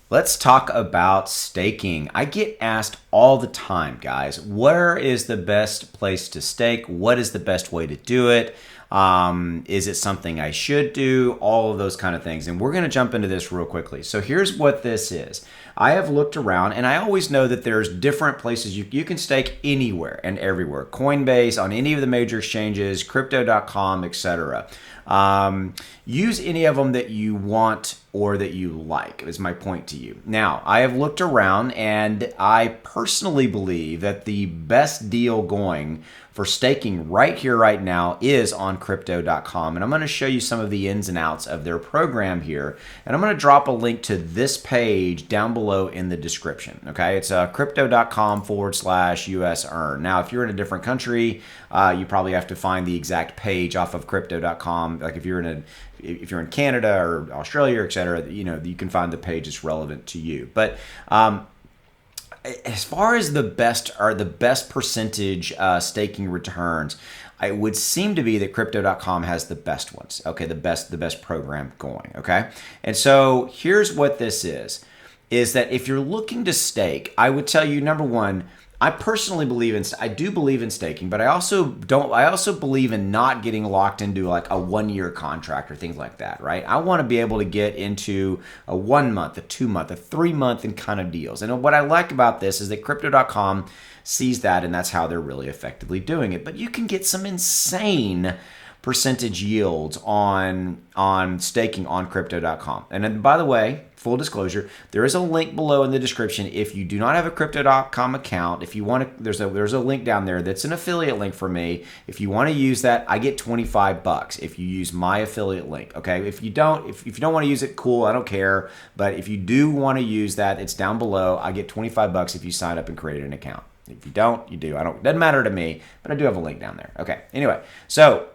Let's talk about staking. I get asked all the time, guys, where is the best place to stake? What is the best way to do it? Is it something I should do? All of those kind of things. And we're going to jump into this real quickly. So here's what this is. I have looked around and I always know that there's different places you can stake anywhere and everywhere. Coinbase, on any of the major exchanges, Crypto.com, etc. Use any of them that you want or that you like, is my point to you. Now, I have looked around and I personally believe that the best deal going for staking right here, right now, is on Crypto.com. And I'm going to show you some of the ins and outs of their program here. And I'm going to drop a link to this page down below in the description. Okay, it's Crypto.com/US earn. Now, if you're in a different country, you probably have to find the exact page off of Crypto.com. Like if you're in Canada or Australia, etc., you can find the page that's relevant to you. But as far as the best percentage staking returns, it would seem to be that Crypto.com has the best ones. Okay, the best program going. Okay, and so here's what this is that if you're looking to stake, I would tell you, number one, I personally believe in staking, but I also believe in not getting locked into like a 1-year contract or things like that, right? I want to be able to get into a 1 month, a 2 month, a 3 month and kind of deals. And what I like about this is that Crypto.com sees that, and that's how they're really effectively doing it. But you can get some insane percentage yields on staking on Crypto.com. And then, by the way, full disclosure, there is a link below in the description. If you do not have a Crypto.com account, if you want to, there's a link down there that's an affiliate link for me. If you want to use that, I get $25 if you use my affiliate link. Okay, if you don't want to use it, cool, I don't care. But if you do want to use that, it's down below. I get $25 if you sign up and create an account. If you don't, you do. It doesn't matter to me, but I do have a link down there. Okay. Anyway, so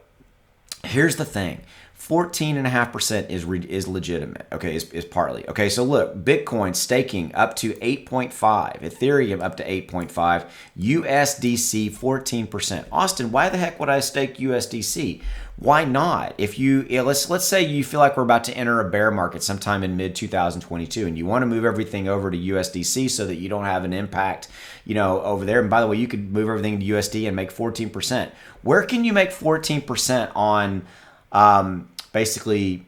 here's the thing. 14.5% is legitimate, okay, is partly. Okay, so look, Bitcoin staking up to 8.5, Ethereum up to 8.5, USDC 14%. Austin, why the heck would I stake USDC? Why not? If let's say you feel like we're about to enter a bear market sometime in mid 2022 and you want to move everything over to USDC so that you don't have an impact, over there. And by the way, you could move everything to USD and make 14%. Where can you make 14% on basically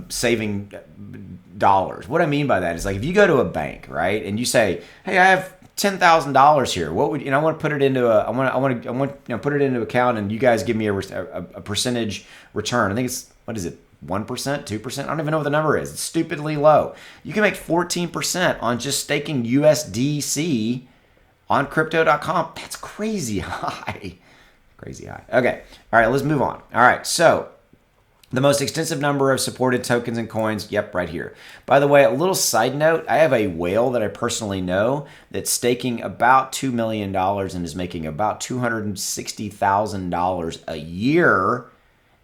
saving dollars? What I mean by that is, like, if you go to a bank, right, and you say, "Hey, I have $10,000 here. What would I want to put it into I want to put it into account, and you guys give me a percentage return." I think it's, what is it, 1%, 2%? I don't even know what the number is. It's stupidly low. You can make 14% on just staking USDC on Crypto.com. That's crazy high. Crazy high. Okay. All right, let's move on. All right, so the most extensive number of supported tokens and coins, yep, right here. By the way, a little side note, I have a whale that I personally know that's staking about $2 million and is making about $260,000 a year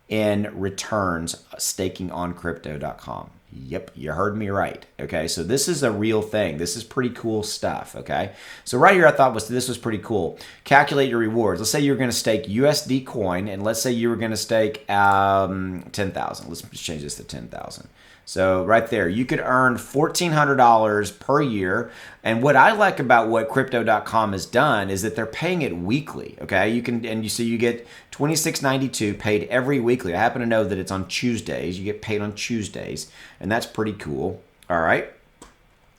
in returns staking on Crypto.com. Yep, you heard me right. Okay, so this is a real thing. This is pretty cool stuff. Okay, so right here I thought this was pretty cool. Calculate your rewards. Let's say you're going to stake USD coin, and let's say you were going to stake 10,000. Let's change this to 10,000. So right there, you could earn $1,400 per year. And what I like about what Crypto.com has done is that they're paying it weekly. Okay, you get $26.92 paid every weekly. I happen to know that it's on Tuesdays. You get paid on Tuesdays, and that's pretty cool. All right,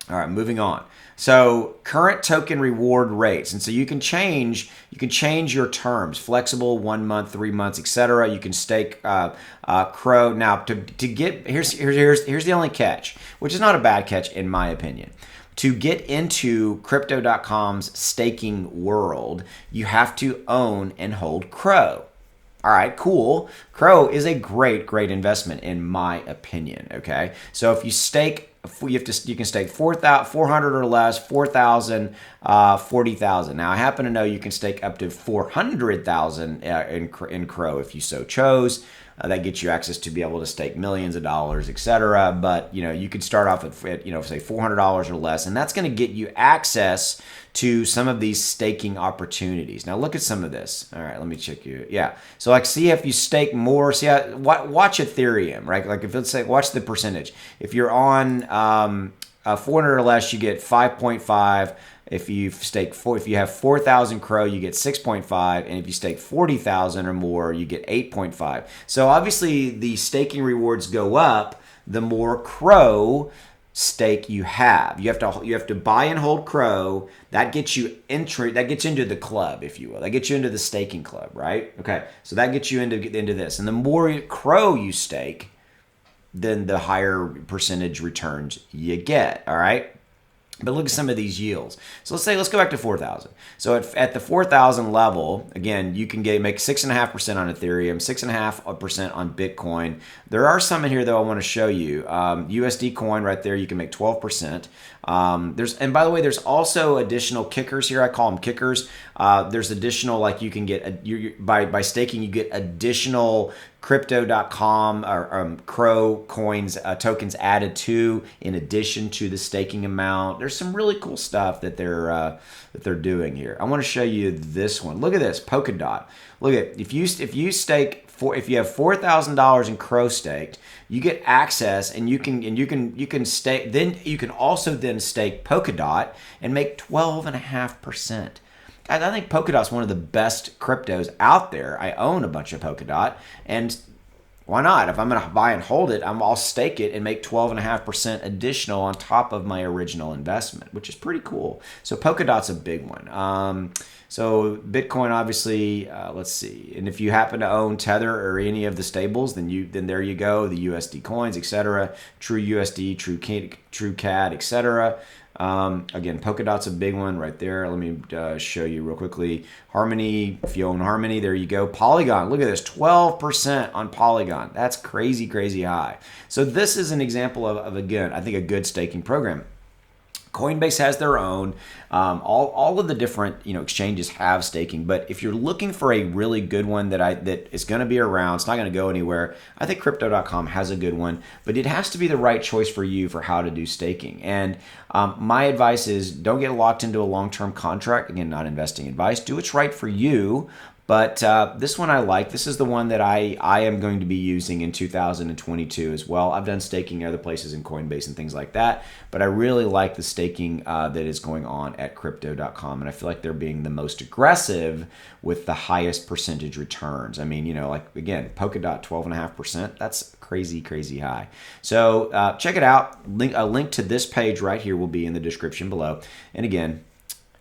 moving on. So current token reward rates, and so you can change your terms, flexible, 1 month, 3 months, etc. You can stake Crow. Now to get here's the only catch, which is not a bad catch in my opinion. To get into Crypto.com's staking world, you have to own and hold Crow. All right, cool. Crow is a great investment in my opinion. Okay, so if you stake, you can stake 400 or less, 4,000, 40,000. Now I happen to know you can stake up to 400,000 in Crow if you so chose. That gets you access to be able to stake millions of dollars, etc. But you could start off at say $400 or less, and that's going to get you access to some of these staking opportunities. Now look at some of this. All right, let me check you. Yeah, so like see if you stake more. See how, watch Ethereum, right? Like if let's say watch the percentage. If you're on 400 or less, you get 5.5. If you have 4,000 Crow, you get 6.5, and if you stake 40,000 or more, you get 8.5. So obviously, the staking rewards go up the more Crow stake you have. You have to buy and hold Crow. That gets you entry. That gets into the club, if you will. That gets you into the staking club, right? Okay, so that gets you into this, and the more Crow you stake, then the higher percentage returns you get. All right. But look at some of these yields. So let's go back to 4,000. So at the 4,000 level, again, you can make 6.5% on Ethereum, 6.5% on Bitcoin. There are some in here though I want to show you. USD coin right there, you can make 12%. And by the way, there's also additional kickers here. I call them kickers. There's additional, like you can get by staking, you get additional Crypto.com or Crow coins tokens added to in addition to the staking amount. There's some really cool stuff that they're doing here. I want to show you this one. Look at this Polkadot. Look at if you have $4,000 in Crow staked, you get access and you can stake. Then you can also stake Polkadot and make 12.5%. I think Polkadot's one of the best cryptos out there. I own a bunch of Polkadot, and why not? If I'm going to buy and hold it, I'll stake it and make 12.5% additional on top of my original investment, which is pretty cool. So Polkadot's a big one. So Bitcoin, obviously, let's see. And if you happen to own Tether or any of the stables, then there you go. The USD coins, etc. True USD, True CAD, etc. Again, Polkadot's a big one right there. Let me show you real quickly. Harmony, if you own Harmony, there you go. Polygon, look at this, 12% on Polygon. That's crazy, crazy high. So this is an example of again, I think a good staking program. Coinbase has their own. All of the different exchanges have staking, but if you're looking for a really good one that is going to be around, it's not going to go anywhere. I think Crypto.com has a good one, but it has to be the right choice for you for how to do staking. And my advice is don't get locked into a long-term contract. Again, not investing advice. Do what's right for you. But this one I like. This is the one that I am going to be using in 2022 as well. I've done staking other places in Coinbase and things like that, but I really like the staking that is going on at Crypto.com, and I feel like they're being the most aggressive with the highest percentage returns. I mean, like again, Polkadot 12.5%. That's crazy, crazy high. So check it out. A link to this page right here will be in the description below. And again,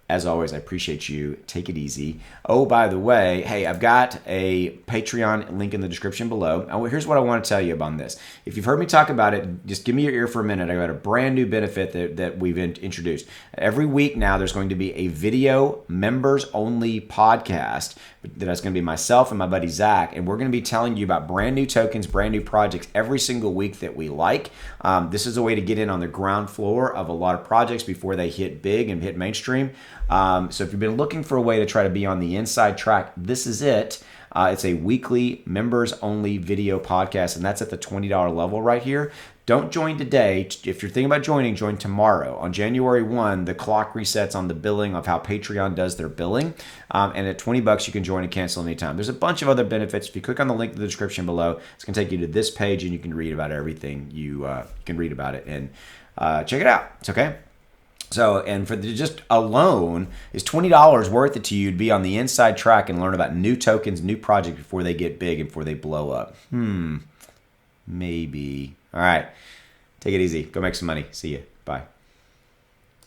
as always, I appreciate you. Take it easy. Oh, by the way, hey, I've got a Patreon link in the description below. Now, here's what I want to tell you about this. If you've heard me talk about it, just give me your ear for a minute. I got a brand new benefit that we've introduced. Every week now, there's going to be a video members-only podcast that's going to be myself and my buddy Zach, and we're going to be telling you about brand new tokens, brand new projects every single week that we like. This is a way to get in on the ground floor of a lot of projects before they hit big and hit mainstream. So if you've been looking for a way to try to be on the inside track, this is it. It's a weekly members-only video podcast, and that's at the $20 level right here. Don't join today. If you're thinking about join tomorrow. On January 1, the clock resets on the billing of how Patreon does their billing. And at $20, you can join and cancel anytime. There's a bunch of other benefits. If you click on the link in the description below, it's going to take you to this page, and you can read about everything. You can read about it and check it out. It's okay. So, and for just alone, is $20 worth it to you to be on the inside track and learn about new tokens, new projects before they get big and before they blow up? Maybe. All right. Take it easy. Go make some money. See you. Bye.